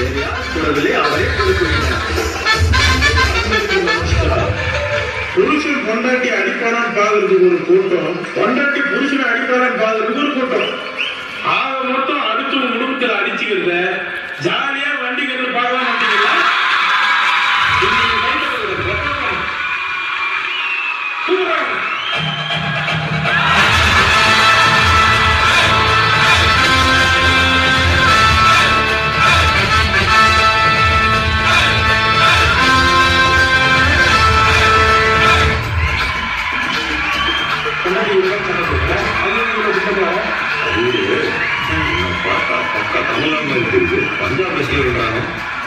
அவரே புருஷன் பொண்டாட்டி அடிப்பானான்னு பாக்குறதுக்கு ஒரு கூட்டம், பொண்டாட்டி புருஷனை அடிப்பானான்னு பாக்குறதுக்கு ஒரு கூட்டம். ஆக மொத்தம் அடுத்த குடும்பத்தில் அடிச்சுக்கிறத ஜாலியா வண்டிக்கிறது பார்க்கலாம் மாட்டீங்களா?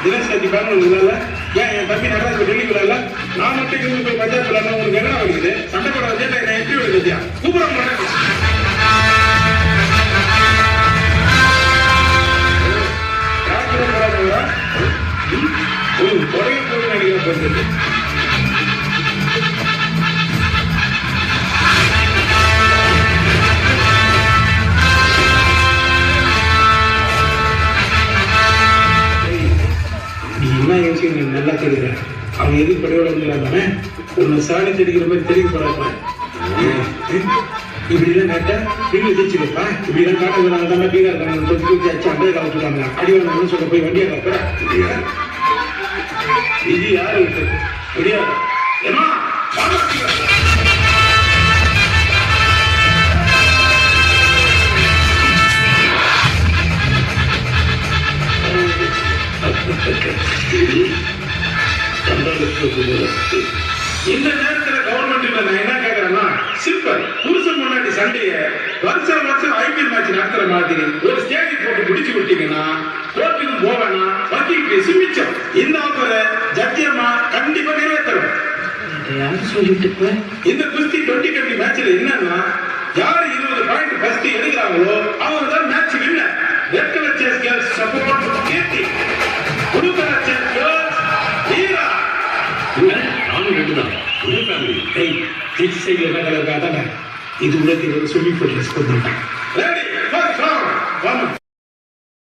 தினசரி பாருங்க. ஏன் என் தம்பி நடராஜ் டெல்லிக்குள்ள நான் மட்டும் இருந்து போய் பஞ்சாப் உங்களுக்கு என்ன வருது? சண்டை போட வச்சு என்ன எப்படி வருது? கூப்பிட கொடைய போய் நடிகை போகிறது. என்ன யோசிக்க நல்லா தெரியுற, அவன் எதுக்கு படையோட வந்துடாதானே உன்னை சாணி தெரிக்கிற மாதிரி தெரிய போறாப்பா. இப்படி எல்லாம் கேட்டா வீடு எதிர்ச்சுக்கப்பா, இப்படி எல்லாம் காட்டுறாங்க தான் பீகா இருக்காங்க தொகுச்சி அப்படியே காப்பிட்டாங்க அடிவாங்க சொல்ல போய் வண்டியா காப்பா. இது யாரு விட்டது முடியாது. ஏமா இந்த நேரத்தில் கவர்மெண்ட் நான் என்ன கேட்கறேன்னா, சிம்பிள் புருஷன் முன்னாடி சண்டைய வருஷம் ஐபிஎல் மேட்ச் நடத்துற மாதிரி ஒரு ஸ்டேஜ் போட்டு பிடிச்சு விட்டீங்கன்னா கோர்ட்டுக்கு போவேனா வக்கீலுக்கு சிமிச்சம். இந்த ஆஃபரை ஜட்ஜியம்மா கண்டிப்பா நிறைவேற்றணும். இந்த குஸ்தி 2020 மேட்ச்ல என்னன்னா, யாரு 20 பாயிண்ட் ஃபர்ஸ்ட் எடுக்கிறாங்களோ அவங்க தான் மேட்ச் வின்னர். ரெட் கலர் சேஸ் girls support Keerthi, blue colour சேஸ் கேர்ள்ஸ் ஹீரா. நானும் ரெண்டுதான் ஒரே ஃபேமிலி. ஏய் ஜட்ஜ் சைடுல என்ன கலர் காட்டாங்க? இது உலகத்தில் சொல்லி போட்டு ரெஸ்பான்ஸ் பண்ணாங்க. ரெடி ஃபர்ஸ்ட் ரவுண்ட் வாமா.